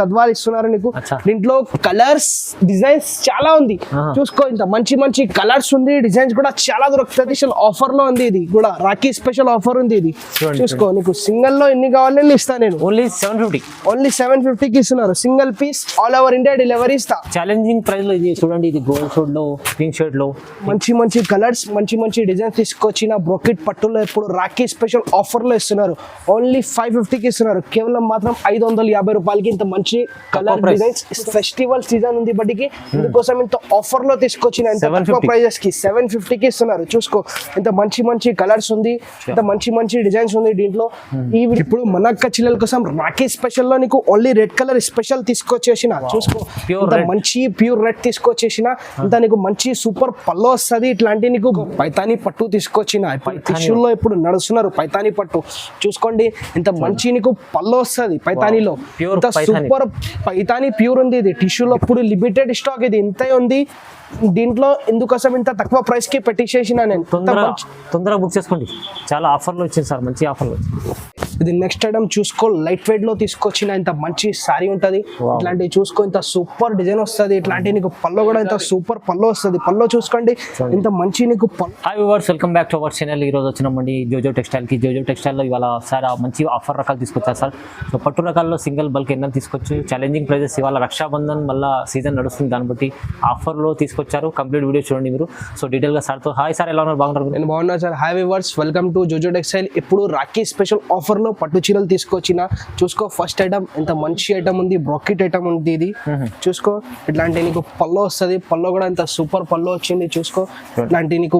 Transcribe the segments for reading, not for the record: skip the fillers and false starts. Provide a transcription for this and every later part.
గద్వాల్ ఇస్తున్నారు నీకు. దీంట్లో కలర్స్ డిజైన్స్ చాలా ఉంది చూసుకో. ఇంత మంచి మంచి కలర్స్ ఉంది, డిజైన్స్ కూడా చాలా దొరుకుతుంది. ఆఫర్ లో ఉంది, ఇది కూడా రాఖీ స్పెషల్ ఆఫర్ ఉంది. ఇది చూసుకో, నీకు సింగిల్ లో ఎన్ని కావాలని ఇస్తా నేను. ఓన్లీ 750 కి ఇస్తున్నారు. Single piece all over India delivery ఇస్తా. ఛాలెంజింగ్ ప్రైస్ లో ఇది చూడండి. ఇది గోల్డ్ షూట్ లో, పింక్ షర్ట్ లో మంచి మంచి కలర్స్, మంచి మంచి డిజైన్స్ తీసుకొచ్చిన బ్రోకెట్ పట్టులో ఇప్పుడు రాఖీ స్పెషల్ ఆఫర్ లో ఇస్తున్నారు. ఓన్లీ 550 కి ఇస్తున్నారు. కేవలం మాత్రం 550 రూపాయలకి ఇంత మంచి కలర్ డిజైన్స్. ఫెస్టివల్ సీజన్ ఉంది బట్టికి ఇందుకోసం ఇంత ఆఫర్ లో తీసుకొచ్చిన ఇంత తక్కువ ప్రైజెస్ కి 750 కి ఇస్తున్నారు. చూసుకో, ఇంత మంచి మంచి కలర్స్ ఉంది, ఇంత మంచి మంచి డిజైన్స్ ఉంది దీంట్లో. ఇప్పుడు మన అక్క చెల్లెల కోసం రాఖీ స్పెషల్ లో నీకు ఓన్లీ రెడ్ కలర్ స్పెషల్ తీసుకొచ్చేసిన. చూసుకో, ఇంత మంచి ప్యూర్ రెడ్ తీసుకొచ్చేసిన. ఇంత నీకు మంచి సూపర్ పల్లో వస్తుంది. ఇట్లాంటి నీకు పైతానీ పట్టు తీసుకొచ్చిన. టిష్యూలో ఇప్పుడు నడుస్తున్నారు పైతానీ పట్టు. చూసుకోండి, ఇంత మంచి నీకు పల్లో వస్తుంది పైతానీలో. ఇంత సూపర్ పైతానీ ప్యూర్ ఉంది. ఇది టిష్యూలో ఇప్పుడు లిమిటెడ్ స్టాక్. ఇది ఇంతే ఉంది దీంట్లో. ఇందుకోసం ఇంత తక్కువ ప్రైస్ కి పెట్టేసేసిన నేను. తొందరగా బుక్ చేసుకోండి. చాలా ఆఫర్లు వచ్చింది సార్, మంచి ఆఫర్లు. ఇది నెక్స్ట్ ఐటమ్ చూసుకో, లైట్ వెయిట్ లో తీసుకొచ్చిన ఇంత మంచి సారీ ఉంటది. ఇట్లాంటివి చూసుకో, ఇంత సూపర్ డిజైన్ వస్తుంది. ఇట్లాంటి నీకు పల్లో కూడా ఇంత సూపర్ పల్లో వస్తుంది. పల్లో చూసుకోండి, ఇంత మంచి నీకు. Hi viewers, welcome back to our channel. ఈ రోజు వచ్చినామండి జోజో టెక్స్టైల్ కి. జోజో టెక్స్టైల్ లో ఇవాళ సార్ మంచి ఆఫర్ రకాలు తీసుకొచ్చారు సార్. సో పట్టు రకాల్లో సింగిల్ బల్క్ ఎన్నో తీసుకొచ్చి ఛాలెంజింగ్ ప్రైజెస్. ఇవాళ రక్షాబంధన్ మళ్ళీ సీజన్ నడుస్తుంది, దాన్ని బట్టి ఆఫర్ లో తీసుకొచ్చారు. కంప్లీట్ వీడియో చూడండి మీరు. సో డీటెయిల్ గా సార్ తో. హాయ్ సార్, ఎలా ఉన్నారు? బాగున్నారు? నేను బాగున్నా sir. Hi viewers, welcome to Jojo textile. ఇప్పుడు రాఖీ స్పెషల్ ఆఫర్ లో పట్టు చీరలు తీసుకొచ్చిన. చూసుకో, ఫస్ట్ ఐటమ్ ఇంత మంచి ఐటమ్ ఉంది, బ్రాకెట్ ఐటమ్ ఉంది. ఇది చూసుకో, ఇట్లాంటి నీకు పల్లో వస్తుంది. పల్లో కూడా ఇంత సూపర్ పల్లో వచ్చింది. చూసుకో, ఇట్లాంటి నీకు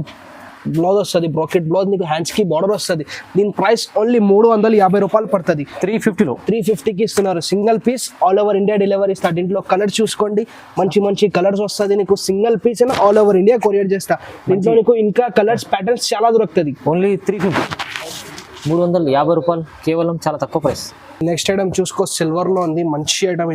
బ్లౌజ్ వస్తుంది, బ్రాకెట్ బ్లౌజ్. నీకు హ్యాండ్స్ కి బార్డర్ వస్తుంది. దీని ప్రైస్ ఓన్లీ 350 రూపాయలు పడుతుంది. 350 కి ఇస్తున్నారు. Single piece all over India delivery ఇస్తా. దీంట్లో కలర్ చూసుకోండి, మంచి మంచి కలర్స్ వస్తుంది. నీకు సింగిల్ పీస్ అయినా ఆల్ ఓవర్ ఇండియా కొరియర్ చేస్తా. దీంట్లో నీకు ఇంకా కలర్స్ ప్యాటర్న్స్ చాలా దొరుకుతుంది. ఓన్లీ 350 రూపాయలు కేవలం, చాలా తక్కువ ప్రైస్. నెక్స్ట్ ఐటమ్ చూసుకో, సిల్వర్ లో ఉంది, మంచి ఐటమ్.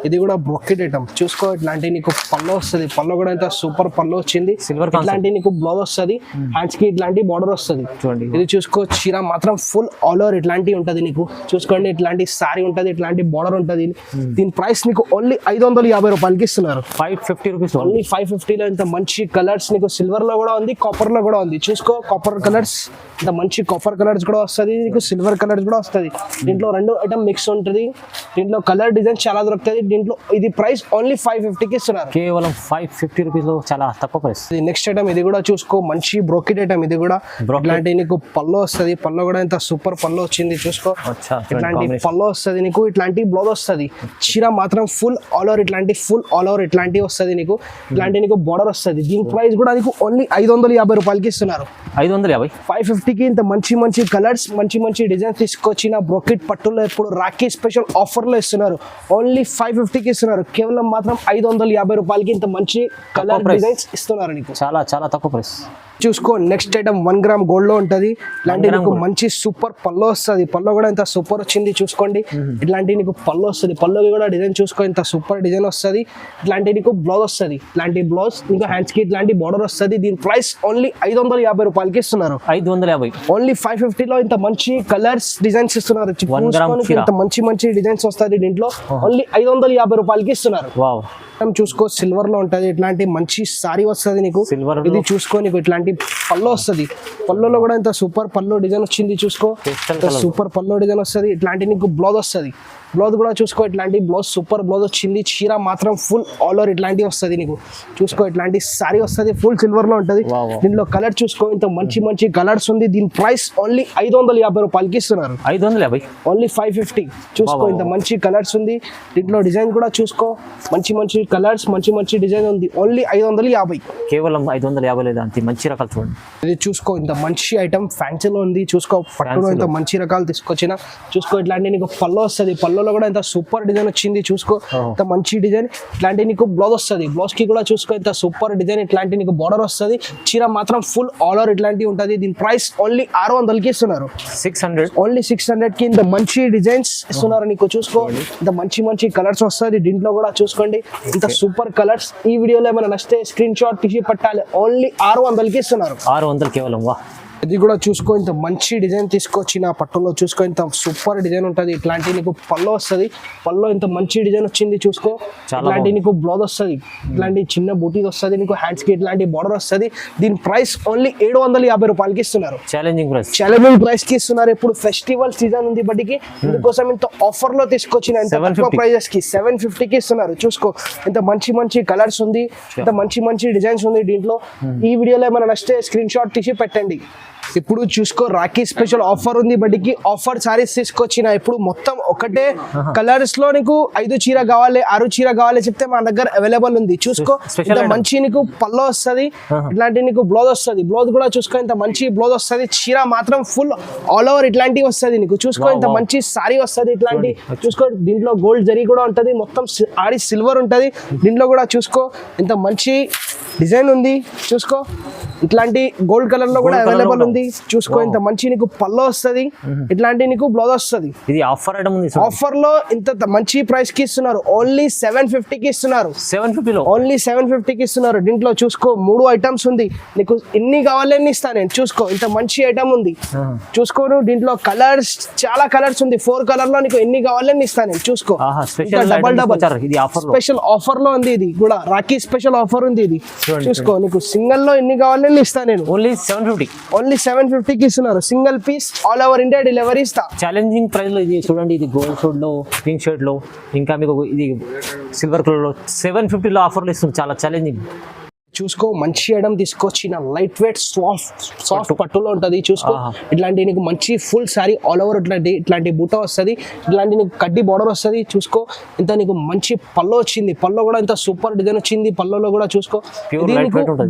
ఇది కూడా బ్రొకెట్ ఐటమ్. చూసుకో, ఇట్లాంటి నీకు పల్లో వస్తుంది. పల్లో కూడా ఇంత సూపర్ పల్లో వచ్చింది. సిల్వర్ ఇట్లాంటి నీకు బ్లౌజ్ వస్తుంది, హ్యాండ్స్ కి ఇట్లాంటి బార్డర్ వస్తుంది. చూడండి, ఇది చూసుకో, చీర మాత్రం ఫుల్ ఆల్ ఓవర్ ఇట్లాంటి ఉంటది. నీకు చూసుకోండి, ఇట్లాంటి సారీ ఉంటది, ఇట్లాంటి బార్డర్ ఉంటది. దీని ప్రైస్ నీకు ఓన్లీ 550 రూపాయలకి ఇస్తున్నారు. 550 రూపీస్ ఓన్లీ 550 లో. ఇంత మంచి కలర్స్ నీకు సిల్వర్ లో కూడా ఉంది, కాపర్ లో కూడా ఉంది. చూసుకో, కాపర్ కలర్స్, ఇంత మంచి కాపర్ కలర్స్ కూడా వస్తుంది. నీకు సిల్వర్ కలర్స్ కూడా వస్తుంది. దీంట్లో రెండు ఐటమ్ మిక్స్ ఉంటుంది. దీంట్లో కలర్ డిజైన్ చాలా దొరుకుతుంది. దీంట్లో ఇది ప్రైస్ ఓన్లీ 550 కి ఇస్తున్నారు. కేవలం 550 రూపీస్ లో, చాలా తక్కువ ప్రైస్. నెక్స్ట్ ఐటమ్ ఇది కూడా చూసుకో, మంచి బ్రోకెట్ ఐటమ్. ఇది కూడా ఇట్లాంటి నీకు పల్లో వస్తుంది. పల్లో కూడా ఇంత సూపర్ పల్లో వచ్చింది. చూసుకో, ఇట్లాంటి పల్లో వస్తుంది. నీకు ఇట్లాంటి బ్లౌజ్ వస్తుంది. చీర మాత్రం ఫుల్ ఆల్ ఓవర్ ఇట్లాంటి, ఫుల్ ఆల్ ఓవర్ ఇట్లాంటి వస్తుంది. నీకు ఇట్లాంటి నీకు బార్డర్ వస్తుంది. దీని ప్రైస్ కూడా నీకు ఓన్లీ 550 రూపాయలకి ఇస్తున్నారు. 550, 550 కి ఇంత మంచి మంచి కలర్స్, మంచి మంచి డిజైన్స్ తీసుకొచ్చిన బ్రోకెట్ పట్టులో ఇప్పుడు రాఖీ స్పెషల్ ఆఫర్ లో ఇస్తున్నారు. ఓన్లీ 550 కి ఇస్తున్నారు. కేవలం మాత్రం 550 రూపాయలకి ఇంత మంచి కలర్ డిజైన్స్ ఇస్తున్నారు. నీకు చాలా చాలా తక్కువ ప్రైస్. చూసుకో, నెక్స్ట్ ఐటమ్ 1 గ్రామ్ గోల్డ్ లో ఉంటది. ఇట్లాంటి నీకు మంచి సూపర్ పల్లో వస్తుంది. పల్లో కూడా ఇంత సూపర్ వచ్చింది. చూసుకోండి, ఇట్లాంటి నీకు పల్లో వస్తుంది. పల్లోకి కూడా డిజైన్ చూసుకో, ఇంత సూపర్ డిజైన్ వస్తుంది. ఇట్లాంటి నీకు బ్లౌజ్ వస్తుంది. ఇట్లాంటి బ్లౌజ్ నీకు హ్యాండ్స్ కి ఇట్లాంటి బార్డర్ వస్తుంది. దీని ప్రైస్ ఓన్లీ 550 రూపాయలకి ఇస్తున్నారు. 550, ఓన్లీ 550 లో ఇంత మంచి కలర్స్ డిజైన్స్ ఇస్తున్నారు. ఇంత మంచి మంచి డిజైన్స్ వస్తుంది. దీంట్లో ఓన్లీ 550 రూపాయలకి ఇస్తున్నారు. చూసుకో, సిల్వర్ లో ఉంటది. ఇట్లాంటి మంచి సారీ వస్తుంది నీకు. ఇది చూసుకో, నీకు ఇట్లాంటి పల్లో వస్తుంది. పల్లోలో కూడా ఇంత సూపర్ పల్లో డిజైన్ వచ్చింది. చూసుకో, సూపర్ పల్లో డిజైన్ వస్తుంది. ఇట్లాంటి నీకు బ్లౌజ్ వస్తుంది. బ్లౌజ్ కూడా చూసుకో, ఇట్లాంటి బ్లౌజ్ సూపర్ బ్లౌజ్ వచ్చింది. చీర మాత్రం ఫుల్ ఆల్ ఓవర్ ఇట్లాంటివి వస్తుంది. నీకు చూసుకో, ఇట్లాంటి సారీ వస్తుంది. ఫుల్ సిల్వర్ లో ఉంటది. దీంట్లో కలర్ చూసుకో, ఇంత మంచి మంచి కలర్స్ ఉంది. దీని ప్రైస్ ఓన్లీ 550 రూపాయలకి ఇస్తున్నారు. 550, ఓన్లీ 550. చూసుకో, ఇంత మంచి కలర్స్ ఉంది. దీంట్లో డిజైన్ కూడా చూసుకో, మంచి మంచి కలర్స్, మంచి మంచి డిజైన్ ఉంది. ఓన్లీ 550, కేవలం 550 లేదా. అంతే మంచి రకాలు చూడండి. ఇది చూసుకో, ఇంత మంచి ఐటమ్ ఫ్యాన్సీలో ఉంది. చూసుకో, పట్టులో ఇంత మంచి రకాలు తీసుకొచ్చిన. చూసుకో, ఇట్లాంటి నీకు పల్లో వస్తుంది. పల్లోలో కూడా ఇంత సూపర్ డిజైన్ వచ్చింది. చూసుకో, ఇంత మంచి డిజైన్. ఇట్లాంటి నీకు బ్లౌజ్ వస్తుంది. బ్లౌజ్ కి కూడా చూసుకో, ఇంత సూపర్ డిజైన్. ఇట్లాంటి నీకు బార్డర్ వస్తుంది. చీర మాత్రం ఫుల్ ఆల్ ఓవర్ ఇట్లాంటివి ఉంటుంది. దీని ప్రైస్ ఓన్లీ 600కి ఇస్తున్నారు. 600, ఓన్లీ 600 కి ఇంత మంచి డిజైన్స్ ఇస్తున్నారు. నీకు చూసుకో, ఇంత మంచి మంచి కలర్స్ వస్తుంది. దీంట్లో కూడా చూసుకోండి, ఇంత సూపర్ కలర్స్. ఈ వీడియోలో ఏమైనా నచ్చితే స్క్రీన్ షాట్ తీసి పట్టాలి. ఓన్లీ 600కి ఇస్తున్నారు. 600 కేవలం. ఇది కూడా చూసుకో, ఇంత మంచి డిజైన్ తీసుకొచ్చిన పట్టులో చూసుకో, ఇంత సూపర్ డిజైన్ ఉంటుంది. ఇట్లాంటి నీకు పళ్ళు వస్తుంది, పళ్ళు ఇంత మంచి డిజైన్ వచ్చింది చూసుకో. ఇట్లాంటి నీకు బ్లౌజ్ వస్తుంది, ఇట్లాంటి చిన్న బూటీస్ వస్తుంది నీకు, హ్యాండ్స్ కి ఇట్లాంటి బార్డర్ వస్తుంది. దీని ప్రైస్ ఓన్లీ 750 రూపాయలకి ఇస్తున్నారు. ఛాలెంజింగ్ ప్రైస్ కి ఇస్తున్నారు. ఇప్పుడు ఫెస్టివల్ సీజన్ ఉంది బట్టికి ఇందుకోసం ఇంత ఆఫర్ లో తీసుకొచ్చిన ఇంత తక్కువ ప్రైజెస్ కి 750 కి ఇస్తున్నారు. చూసుకో, ఇంత మంచి మంచి కలర్స్ ఉంది, ఇంత మంచి మంచి డిజైన్స్ ఉంది దీంట్లో. ఈ వీడియోలో ఏమైనా నచ్చితే స్క్రీన్ షాట్ తీసి పెట్టండి. ఇప్పుడు చూసుకో, రాఖీ స్పెషల్ ఆఫర్ ఉంది బట్టికి ఆఫర్ సారీస్ తీసుకొచ్చిన. ఇప్పుడు మొత్తం ఒకటే కలర్స్ లో నీకు 5 చీర కావాలి, 6 చీర కావాలి చెప్తే మన దగ్గర అవైలబుల్ ఉంది. చూసుకో, ఇంత మంచి నీకు పళ్ళు వస్తుంది, ఇట్లాంటి నీకు బ్లౌజ్ వస్తుంది. బ్లౌజ్ కూడా చూసుకో, ఇంత మంచి బ్లౌజ్ వస్తుంది. చీర మాత్రం ఫుల్ ఆల్ ఓవర్ ఇట్లాంటివి వస్తుంది నీకు. చూసుకో, ఇంత మంచి సారీ వస్తుంది ఇట్లాంటి. చూసుకో, దీంట్లో గోల్డ్ జరీ కూడా ఉంటది, మొత్తం ఆడి సిల్వర్ ఉంటది. దీంట్లో కూడా చూసుకో, ఇంత మంచి డిజైన్ ఉంది. చూసుకో, ఇట్లాంటి గోల్డ్ కలర్ లో కూడా అవైలబుల్ ఉంది. చూసుకో, ఇంత మంచి నీకు పళ్ళు వస్తుంది, ఇట్లాంటి నీకు బ్లౌజ్ వస్తుంది. ఇది ఆఫర్ ఐటమ్ ఉంది. ఆఫర్ లో ఇంత మంచి ప్రైస్ కి ఇస్తున్నారు. ఓన్లీ 750 కి ఇస్తున్నారు. 750 లో ఓన్లీ 750 కి ఇస్తున్నారు. దీంట్లో చూసుకో, 3 ఐటమ్స్ ఉంది నీకు. ఎన్ని కావాలని ఇస్తాను నేను. చూసుకో, ఇంత మంచి ఐటమ్ ఉంది. చూసుకోను, దీంట్లో కలర్స్ చాలా కలర్స్ ఉంది. 4 కలర్ లో నీకు ఎన్ని కావాలని ఇస్తాను నేను. చూసుకో, డబల్ స్పెషల్ ఆఫర్ లో ఉంది. ఇది కూడా రాఖీ స్పెషల్ ఆఫర్ ఉంది. ఇది చూసుకో, నీకు సింగిల్ లో ఎన్ని కావాలని ఇస్తాను నేను. ఓన్లీ 750. ఓన్లీ 750 కి ఇస్తున్నారు. Single piece all over India delivery ఇస్తా. ఛాలెంజింగ్ ప్రైస్ లో ఇది చూడండి. ఇది గోల్డ్ షూట్ లో, పింక్ షర్ట్ లో, ఇంకా మీకు ఇది సిల్వర్ కలర్ లో 750 లో ఆఫర్లు ఇస్తుంది. చాలా ఛాలెంజింగ్. చూసుకో, మంచి ఐటమ్ తీసుకొచ్చిన లైట్ వెయిట్ సాఫ్ట్ పట్టులో ఉంటది. చూసుకో, ఇట్లాంటి నీకు మంచి ఫుల్ సారీ ఆల్ ఓవర్ ఇట్లాంటి బూట వస్తుంది, ఇట్లాంటి నీకు కడ్డీ బార్డర్ వస్తుంది. చూసుకో, ఇంత నీకు మంచి పళ్ళు వచ్చింది. పళ్ళు కూడా ఇంత సూపర్ డిజైన్ వచ్చింది. పళ్ళులో కూడా చూసుకో,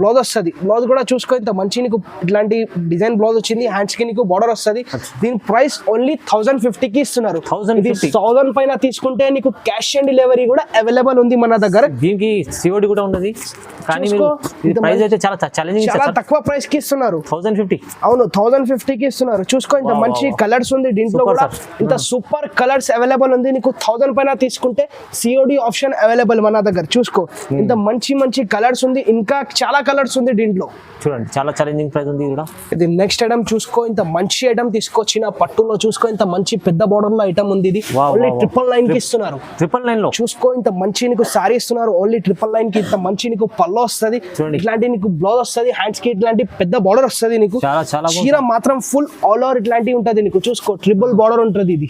బ్లౌజ్ వస్తుంది. బ్లౌజ్ కూడా చూసుకో, ఇంత మంచి నీకు ఇట్లాంటి డిజైన్ బ్లౌజ్ వచ్చింది. హ్యాండ్స్ కి నీకు బార్డర్ వస్తుంది. దీని ప్రైస్ ఓన్లీ 1050 కి ఇస్తున్నారు. 1000 పైన తీసుకుంటే నీకు క్యాష్ ఆన్ డెలివరీ కూడా అవైలబుల్ ఉంది మన దగ్గర. దీనికి సిఓడి కూడా ఉన్నది. కానీ ప్రైస్ అయితే చాలా ఛాలెంజింగ్, చాలా తక్కువ ప్రైస్ కి ఇస్తున్నారు. 1050. అవును, 1050 కి ఇస్తున్నారు. చూసుకో, ఇంత మంచి కలర్స్ ఉంది. దీంట్లో కూడా ఇంత సూపర్ కలర్స్ అవైలబుల్ ఉంది. నీకు 1000 పైన తీసుకుంటే సిఓడి ఆప్షన్ అవైలబుల్ మన దగ్గర. చూసుకో, ఇంత మంచి మంచి కలర్స్ ఉంది. ఇంకా చాలా కలర్స్ ఉంది దీంట్లో. చూడండి, చాలా ఛాలెంజింగ్ ప్రైస్ ఉంది కూడా. ఇది నెక్స్ట్ ఐటమ్ చూసుకో, ఇంత మంచి ఐటమ్ తీసుకొచ్చిన పట్టులో. చూసుకో, ఇంత మంచి పెద్ద బోర్డర్ లో ఐటమ్ ఉంది. ఇది ఓన్లీ 999 కి ఇస్తున్నారు. 999 లో చూసుకో, ఇంత మంచి నీకు సారీ ఇస్తున్నారు. ఓన్లీ 999 కి. ఇంత మంచి నీకు పళ్ళు వస్తుంది, ఇట్లాంటి నీకు బ్లౌజ్ వస్తుంది, హ్యాండ్స్ కి ఇట్లాంటి పెద్ద బార్డర్ వస్తుంది నీకు. చీర మాత్రం ఫుల్ ఆల్ ఓవర్ ఇట్లాంటివి ఉంటది నీకు. చూసుకో, ట్రిపుల్ బార్డర్ ఉంటది ఇది.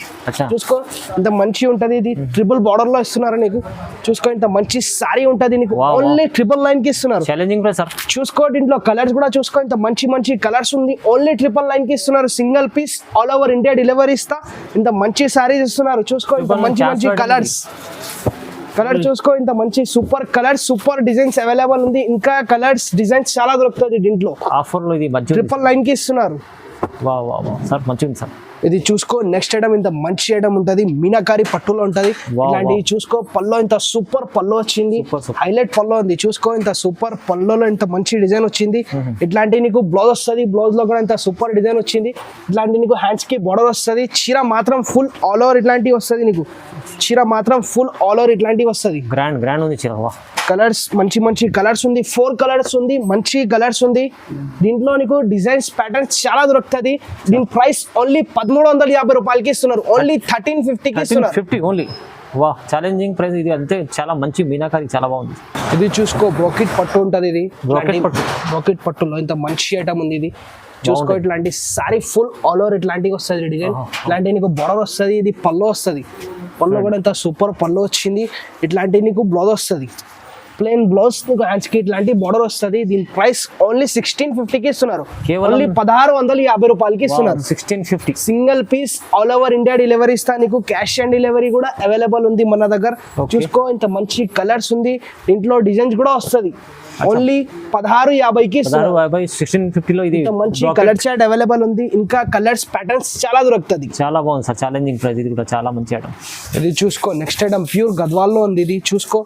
చూసుకో, ఇంత మంచి ఉంటది. ఇది ట్రిపుల్ బార్డర్ లో ఇస్తున్నారు నీకు. చూసుకో, ఇంత మంచి సారీ ఉంటది నీకు. ఓన్లీ 999 కి ఇస్తున్నారు. Challenging price sir. చూసుకో, దీంట్లో కలర్స్ కూడా చూసుకో, ఇంత మంచి మంచి కలర్స్ ఉంది. ఓన్లీ 999 కి ఇస్తున్నారు. Single piece all over India delivery ఇస్తా. ఇంత మంచి సారీస్ ఇస్తున్నారు. చూసుకో, ఇంత మంచి మంచి కలర్స్. కలర్ చూసుకో, ఇంత మంచి super colours, super designs available ఉంది. ఇంకా కలర్స్ డిజైన్స్ చాలా దొరుకుతుంది దీంట్లో. ఆఫర్ లో ఇది 999 కి ఇస్తున్నారు. సార్ మంచిది సార్. ఇది చూసుకో, నెక్స్ట్ ఐటమ్ ఇంత మంచి ఐటమ్ ఉంటది. మీనాకారి పట్టులో ఉంటది. ఇట్లాంటి చూసుకో, పల్లో ఇంత సూపర్ పల్లో వచ్చింది. హైలైట్ పల్లో ఉంది. చూసుకో, ఇంత సూపర్ పల్లోలో ఇంత మంచి డిజైన్ వచ్చింది. ఇట్లాంటి నీకు బ్లౌజ్ వస్తుంది. బ్లౌజ్ లో కూడా ఇంత సూపర్ డిజైన్ వచ్చింది. ఇట్లాంటి నీకు హ్యాండ్స్ కి బోర్డర్ వస్తుంది. చీర మాత్రం ఫుల్ ఆల్ ఓవర్ ఇట్లాంటివి వస్తుంది నీకు. చీర మాత్రం ఫుల్ ఆల్ ఓవర్ ఇట్లాంటివి వస్తుంది. గ్రాండ్ ఉంది చీర. కలర్స్ మంచి మంచి కలర్స్ ఉంది. 4 కలర్స్ ఉంది. మంచి కలర్స్ ఉంది. దీంట్లో నీకు డిజైన్స్ ప్యాటర్న్స్ చాలా దొరుకుతుంది. దీని ప్రైస్ ఓన్లీ 1350 రూపాయలకి ఇస్తున్నారు. ఓన్లీ 1350 కి ఇస్తున్నారు. 1350 ఓన్లీ. వా, ఛాలెంజింగ్ ప్రైస్ ఇది. అంతే చాలా మంచి మీనాకారి, చాలా బాగుంది. ఇది చూసుకో, బ్రోకెట్ పట్టు ఉంటది. ఇది బ్రోకెట్ పట్టులో ఇంత మంచి ఐటమ్ ఉంది. ఇది చూసుకో, ఇట్లాంటి సారీ ఫుల్ ఆల్ ఓవర్ ఇట్లాంటివి వస్తుంది డిజైన్. ఇట్లాంటి నీకు బొర్డర్ వస్తుంది. ఇది పళ్ళు వస్తుంది. పళ్ళు కూడా ఇంత సూపర్ పళ్ళు వచ్చింది. ఇట్లాంటి నీకు బ్లౌజ్ వస్తుంది. ప్లెయిన్ బ్లౌజ్ నీకు హ్యాండ్స్ కి ఇట్లాంటి బోర్డర్ వస్తుంది. దీని ప్రైస్ ఓన్లీ 1650 కి ఇస్తున్నారు. ఓన్లీ 1650 రూపాయలకి ఇస్తున్నారు. 1650 single piece all over India delivery ఇస్తా నీకు. క్యాష్ ఆన్ డెలివరీ కూడా అవైలబుల్ ఉంది మన దగ్గర. చూసుకో, ఇంత మంచి కలర్స్ ఉంది. దీంట్లో డిజైన్స్ కూడా వస్తుంది. ఓన్లీ 1650 కి ఇస్తున్నారు. 1650 లో ఇది మంచి కలర్ చార్ట్ అవైలబుల్ ఉంది. ఇంకా కలర్స్ ప్యాటర్న్స్ చాలా దొరుకుతుంది. చాలా బాగుంది సార్. ఛాలెంజింగ్ ప్రైస్ ఇది కూడా చాలా మంచి ఐటమ్. ఇది చూసుకో, నెక్స్ట్ ఐటమ్ ప్యూర్ గద్వాల్ లో ఉంది. ఇది చూసుకో,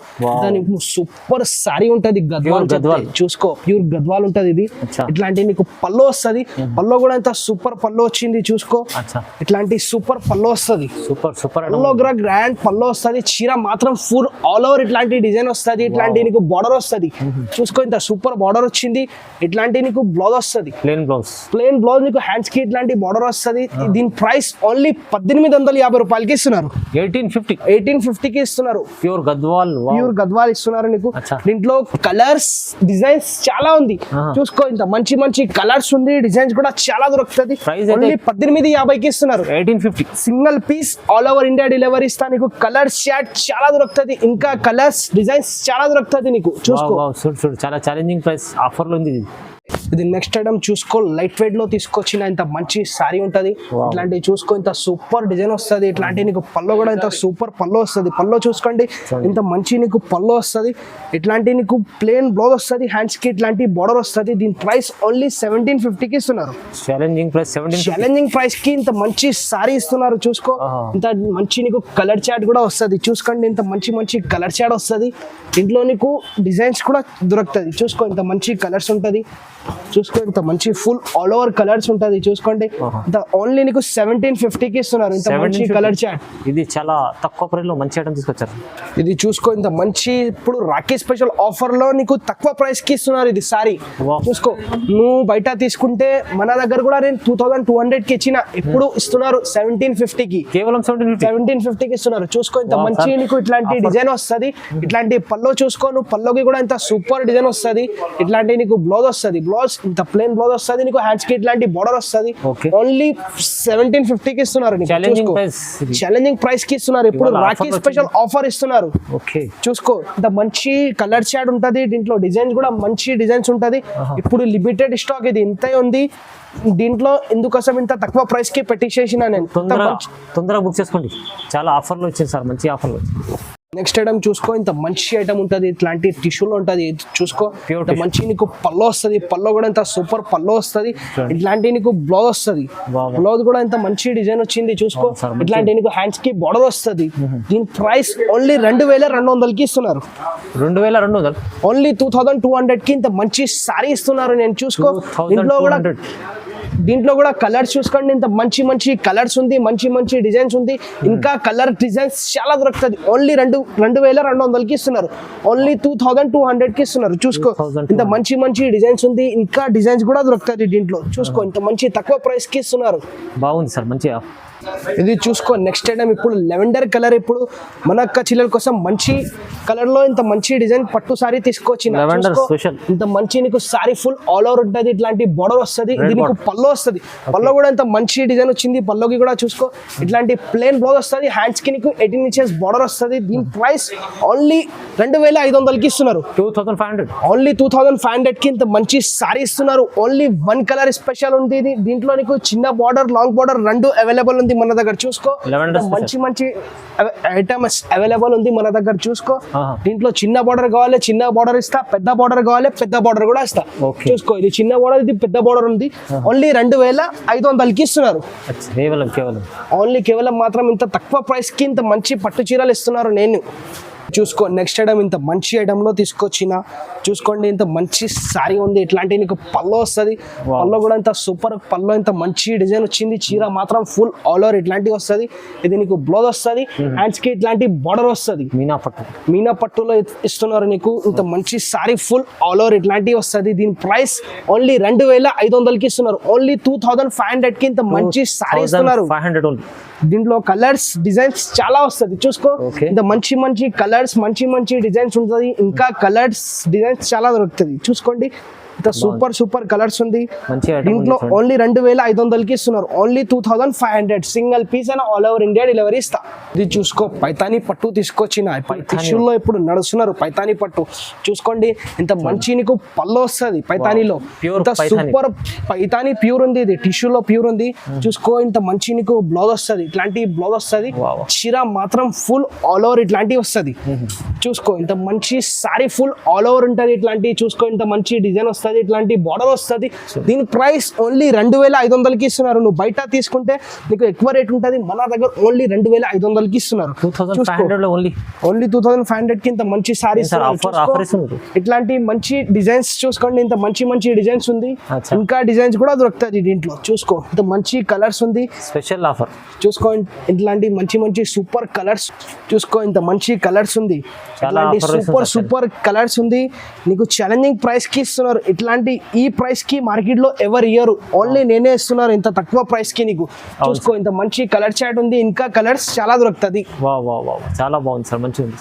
దానికి సూపర్ సారీ ఉంటది. గద్వాల్ చూసుకో, ప్యూర్ గద్వాల్ ఉంటది. ఇది ఇట్లాంటి నీకు పళ్ళు వస్తుంది. పళ్ళు కూడా ఇంత సూపర్ పళ్ళు వచ్చింది. చూసుకో, ఇట్లాంటి సూపర్ పళ్ళు వస్తుంది. సూపర్ పళ్ళు కూడా గ్రాండ్ పళ్ళు వస్తుంది. చీర మాత్రం ఫుల్ ఆల్ ఓవర్ ఇట్లాంటి డిజైన్ వస్తుంది. ఇట్లాంటి నీకు బార్డర్ వస్తుంది. చూసుకో ఇంత సూపర్ బార్డర్ వచ్చింది. ఇట్లాంటి నీకు బ్లౌజ్ వస్తుంది, ప్లెయిన్ బ్లౌజ్ నీకు హ్యాండ్స్ కి ఇట్లాంటి బార్డర్ వస్తుంది. దీని ప్రైస్ ఓన్లీ 1850 రూపాయలకి ఇస్తున్నారు. 1850కి ఇస్తున్నారు. ప్యూర్ గద్వాల్ ఇస్తున్నారు నీకు. దీంట్లో కలర్స్ డిజైన్స్ చాలా ఉంది. చూసుకో ఇంత మంచి మంచి కలర్స్ ఉంది, డిజైన్స్ కూడా చాలా దొరుకుతుంది. ఓన్లీ 1850కి ఇస్తున్నారు. 1850 single piece all over India delivery ఇస్తా నీకు. కలర్ షార్ట్ చాలా దొరుకుతుంది, ఇంకా కలర్స్ డిజైన్స్ చాలా దొరుకుతుంది నీకు. చూసుకో చాలా ఛాలెంజింగ్ ప్రైస్ ఆఫర్ లో ఉంది ఇది. నెక్స్ట్ ఐటమ్ చూసుకో, లైట్ వెయిట్ లో తీసుకొచ్చిన ఇంత మంచి సారీ ఉంటది. ఇట్లాంటివి చూసుకో, ఇంత సూపర్ డిజైన్ వస్తుంది. ఇట్లాంటి నీకు పల్లో కూడా ఇంత సూపర్ పల్లో వస్తుంది. పల్లో చూసుకోండి ఇంత మంచి నీకు పల్లో వస్తుంది. ఇట్లాంటి నీకు ప్లేన్ బ్లౌజ్ వస్తుంది, హ్యాండ్స్ కి ఇట్లాంటి బార్డర్ వస్తుంది. దీని ప్రైస్ ఓన్లీ 1750కి ఇస్తున్నారు. ఛాలెంజింగ్ ప్రైస్ కి ఇంత మంచి సారీ ఇస్తున్నారు. చూసుకో ఇంత మంచి నీకు కలర్ చాట్ కూడా వస్తుంది. చూసుకోండి ఇంత మంచి మంచి కలర్ చాట్ వస్తుంది. ఇంట్లో నీకు డిజైన్స్ కూడా దొరుకుతుంది. చూసుకో ఇంత మంచి కలర్స్ ఉంటది. చూసుకో ఇంత మంచి ఫుల్ ఆల్ ఓవర్ కలర్స్ ఉంటది. చూసుకోండి ఇంత ఓన్లీ నీకు 1750కి ఇస్తున్నారు. ఇంత మంచి కలర్ చాట్. ఇది చాలా తక్కువ ప్రైస్ లో మంచి ఐటమ్ తీసుకొచ్చారు. ఇది చూసుకో ఇంత మంచి ఇప్పుడు రాఖీ స్పెషల్ ఆఫర్ లో నీకు తక్కువ ప్రైస్ కి ఇస్తున్నారు. ఇది సారీ చూసుకో, నువ్వు బయట తీసుకుంటే మన దగ్గర కూడా నేను 2200కి ఇచ్చిన, ఇప్పుడు ఇస్తున్నారు 1750కి. కేవలం 1750కి ఇస్తున్నారు. చూసుకో ఇంత మంచి నీకు ఇట్లాంటి డిజైన్ వస్తుంది. ఇట్లాంటి పల్లో చూసుకో, నువ్వు పల్లోకి కూడా ఇంత సూపర్ డిజైన్ వస్తుంది. ఇట్లాంటి నీకు బ్లౌజ్ వస్తుంది. బ్లౌజ్ ఇంత ప్లెయిన్ బ్లౌజ్ వస్తుంది నీకు. హ్యాండ్స్ కి ఇట్లాంటి బార్డర్ వస్తుంది. ఓన్లీ 1750కి ఇస్తున్నారు. ఛాలెంజింగ్ ప్రైస్ కి ఇస్తున్నారు. ఇప్పుడు రాఖీ స్పెషల్ ఆఫర్ ఇస్తున్నారు. చూసుకో ఇంత మంచి కలర్ షాడ్ ఉంటది. దీంట్లో డిజైన్స్ కూడా మంచి డిజైన్స్ ఉంటది. ఇప్పుడు లిమిటెడ్ స్టాక్ ఇది ఇంతే ఉంది. దీంట్లో ఎందుకోసం ఇంత తక్కువ ప్రైస్ కి పెట్టేసేసిన నేను. తొందరగా బుక్ చేసుకోండి, చాలా ఆఫర్లు వచ్చింది సార్, మంచి ఆఫర్లు. నెక్స్ట్ ఐటమ్ చూసుకో, ఇంత మంచి ఐటమ్ ఉంటది. ఇట్లాంటి టిష్యూలో ఉంటది. చూసుకో ఇంత మంచి నీకు పల్లో వస్తుంది. పల్లో కూడా ఇంత సూపర్ పల్లో వస్తుంది. ఇట్లాంటి నీకు బ్లౌజ్ వస్తుంది. బ్లౌజ్ కూడా ఇంత మంచి డిజైన్ వచ్చింది. చూసుకో ఇట్లాంటి నీకు హ్యాండ్స్ కి బార్డర్ వస్తుంది. దీని ప్రైస్ ఓన్లీ 2200కి ఇస్తున్నారు. 2200 ఓన్లీ 2200కి ఇంత మంచి సారీ ఇస్తున్నారు. నేను చూసుకో దీంట్లో కూడా కలర్స్ చూసుకోండి. ఇంత మంచి మంచి కలర్స్ ఉంది, మంచి మంచి డిజైన్స్ ఉంది. ఇంకా కలర్ డిజైన్స్ చాలా దొరుకుతుంది. ఓన్లీ 2200కి ఇస్తున్నారు. ఓన్లీ 2200కి ఇస్తున్నారు. చూసుకో ఇంత మంచి మంచి డిజైన్స్ ఉంది. ఇంకా డిజైన్స్ కూడా దొరుకుతుంది దీంట్లో. చూసుకో ఇంత మంచి తక్కువ ప్రైస్ కి ఇస్తున్నారు. బాగుంది సార్, మంచిగా. ఇది చూసుకో నెక్స్ట్ ఐటమ్ ఇప్పుడు లెవెండర్ కలర్. ఇప్పుడు మన అక్క చిల్లల కోసం మంచి కలర్ లో ఇంత మంచి డిజైన్ పట్టు సారీ తీసుకొచ్చిన. ఇంత మంచి నీకు సారీ ఫుల్ ఆల్ ఓవర్ ఉంటుంది. ఇట్లాంటి బార్డర్ వస్తుంది. ఇది నీకు పల్లో వస్తుంది. పల్లో కూడా ఇంత మంచి డిజైన్ వచ్చింది. పల్లోకి కూడా చూసుకో ఇట్లాంటి ప్లేన్ బ్లౌజ్ వస్తుంది. హ్యాండ్స్ కి నీకు 18 ఇంచెస్ బార్డర్ వస్తుంది. దీని ప్రైస్ ఓన్లీ 2500కి ఇస్తున్నారు. 2500 ఓన్లీ 2500కి ఇంత మంచి సారీ ఇస్తున్నారు. ఓన్లీ వన్ కలర్ స్పెషల్ ఉంది. ఇది దీంట్లో నీకు చిన్న బార్డర్ లాంగ్ బార్డర్ రెండు అవైలబుల్ ఉంది మన దగ్గర. చూసుకో మంచి మంచి ఐటమ్స్ అవైలబుల్ ఉంది మన దగ్గర. చూసుకో దీంట్లో చిన్న బార్డర్ కావాలి, చిన్న బార్డర్ ఇస్తా. పెద్ద బార్డర్ కావాలి, పెద్ద బార్డర్ కూడా ఇస్తా. చూసుకో ఇది చిన్న బార్డర్, ఇది పెద్ద బార్డర్ ఉంది. ఓన్లీ 2500కి ఇస్తున్నారు. కేవలం మాత్రం ఇంత తక్కువ ప్రైస్ కి ఇంత మంచి పట్టు చీరలు ఇస్తున్నారు. నేను చూసుకో నెక్స్ట్ ఐటమ్ ఇంత మంచి ఐటమ్ లో తీసుకొచ్చిన. చూసుకోండి ఇంత మంచి సారీ ఉంది. ఇట్లాంటి నీకు పల్లో వస్తుంది. పల్లో కూడా ఇంత సూపర్ పల్లో, ఇంత మంచి డిజైన్ వచ్చింది. చీర మాత్రం ఫుల్ ఆల్ ఓవర్ ఇట్లాంటివి వస్తుంది. ఇది నీకు బ్లౌజ్ వస్తుంది. హ్యాండ్స్ కి ఇట్లాంటి బార్డర్ వస్తుంది. మీనా పట్టులో ఇస్తున్నారు నీకు. ఇంత మంచి సారీ ఫుల్ ఆల్ ఓవర్ ఇట్లాంటివి వస్తుంది. దీని ప్రైస్ ఓన్లీ 2500కి ఇస్తున్నారు. ఓన్లీ 2500కి ఇంత మంచి సారీ ఇస్తున్నారు. దీంట్లో కలర్స్ డిజైన్స్ చాలా వస్తుంది. చూసుకో ఇంత మంచి మంచి కలర్స్, మంచి మంచి డిజైన్స్ ఉంటుంది. ఇంకా కలర్స్ డిజైన్స్ చాలా దొరుకుతుంది. చూసుకోండి ఇంత సూపర్ కలర్స్ ఉంది. దీంట్లో ఓన్లీ 2500కి ఇస్తున్నారు. ఓన్లీ 2500 సింగిల్ పీస్ అయినా ఆల్ ఓవర్ ఇండియా డెలివరీ ఇస్తా. ఇది చూసుకో పైతానీ పట్టు తీసుకొచ్చిన. టిష్యూలో ఇప్పుడు నడుస్తున్నారు పైతానీ పట్టు. చూసుకోండి ఇంత మంచి నీకు పల్లో వస్తుంది. పైతానీలో ఇంత సూపర్ పైతానీ ప్యూర్ ఉంది. ఇది టిష్యూలో ప్యూర్ ఉంది. చూసుకో ఇంత మంచి నీకు బ్లౌజ్ వస్తుంది. ఇట్లాంటి బ్లౌజ్ వస్తుంది. చీర మాత్రం ఫుల్ ఆల్ ఓవర్ ఇట్లాంటివి వస్తుంది. చూసుకో ఇంత మంచి సారీ ఫుల్ ఆల్ ఓవర్ ఉంటుంది. ఇట్లాంటి చూసుకో ఇంత మంచి డిజైన్ వస్తుంది. ఇట్లాంటి బార్డర్ వస్తుంది. దీని ప్రైస్ ఓన్లీ 2500కి ఇస్తున్నారు. నువ్వు బయట తీసుకుంటే నీకు ఎక్కువ రేట్ ఉంటుంది. మన దగ్గర ఓన్లీ 2500కి ఇస్తున్నారు. ఓన్లీ 2500కి ఇంత మంచి సారీస్, ఇట్లాంటి మంచి డిజైన్స్ చూసుకోండి. ఇంత మంచి మంచి డిజైన్స్ ఉంది. ఇంకా డిజైన్స్ కూడా దొరుకుతుంది దీంట్లో. చూసుకో ఇంత మంచి కలర్స్ ఉంది. స్పెషల్ ఆఫర్ చూసుకో ఇట్లాంటి మంచి మంచి సూపర్ కలర్స్. చూసుకో ఇంత మంచి కలర్స్ ఉంది. చాలా సూపర్ కలర్స్ ఉంది నీకు ఛాలెంజింగ్ ప్రైస్ కి ఇస్తున్నారు. ఇట్లాంటి ఈ ప్రైస్ కి మార్కెట్ లో ఎవరు ఇయ్యరు, ఓన్లీ నేనే ఇస్తున్నారు ఇంత తక్కువ ప్రైస్ కి. నీకు చూసుకో ఇంత మంచి కలర్ చాట్ ఉంది, ఇంకా కలర్స్ చాలా దొరుకుతుంది. వా చాలా బాగుంది సార్, మంచిగా ఉంది.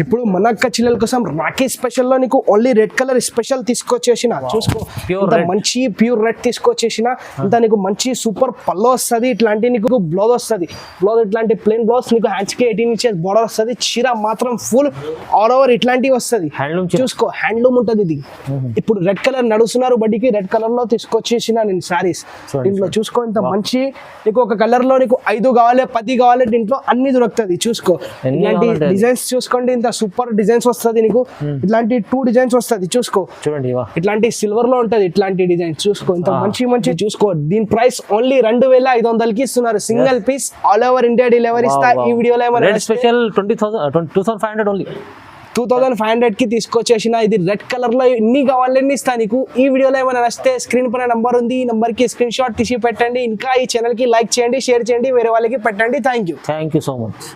ఇప్పుడు మన అక్క చెల్లెల కోసం రాఖీ స్పెషల్ లో నీకు ఓన్లీ రెడ్ కలర్ స్పెషల్ తీసుకొచ్చేసిన. చూసుకో ఇంత మంచి ప్యూర్ రెడ్ తీసుకొచ్చేసిన. ఇంత నీకు మంచి సూపర్ పల్లో వస్తుంది, ఇట్లాంటి నీకు బ్లౌజ్ వస్తుంది. బ్లౌజ్ ఇట్లాంటి ప్లెయిన్ బ్లౌజ్ నీకు హ్యాండ్స్ కి 18 ఇంచెస్ బోర్డర్ వస్తుంది. చీర మాత్రం ఫుల్ ఆల్ ఓవర్ ఇట్లాంటివి వస్తుంది. చూసుకో హ్యాండ్లూమ్ ఉంటుంది ఇది. ఇప్పుడు రెడ్ కలర్ నడుస్తున్నారు బడికి, రెడ్ కలర్ లో తీసుకొచ్చేసిన నేను సారీస్. దీంట్లో చూసుకో ఇంత మంచి నీకు ఒక కలర్ లో నీకు 5 కావాలి 10 కావాలి, దీంట్లో అన్ని దొరుకుతుంది. చూసుకో ఇలాంటి డిజైన్స్ చూసుకోండి, ఇంత సూపర్ డిజైన్స్ వస్తుంది నీకు. ఇట్లాంటి 2 డిజైన్స్ వస్తుంది. చూసుకో చూడండి, ఇట్లాంటి సిల్వర్ లో ఉంటది ఇట్లాంటి డిజైన్స్. చూసుకో ఇంత మంచి చూసుకో. దీని ప్రైస్ ఓన్లీ 2500కి ఇస్తున్నారు. Single piece all over India delivery ఇస్తా. ఈ వీడియోలో స్పెషల్ 2500 ఓన్లీ 2500కి తీసుకొచ్చేసిన. ఇది రెడ్ కలర్ లో ఎన్ని కావాలని ఇస్తా నీకు. ఈ వీడియోలో ఏమైనా నచ్చితే స్క్రీన్ పైన నంబర్ ఉంది, ఈ నంబర్ కి స్క్రీన్ షాట్ తీసి పెట్టండి. ఇంకా ఈ ఛానల్ కి లైక్ చేయండి, షేర్ చేయండి, వేరే వాళ్ళకి పెట్టండి. Thank you so much.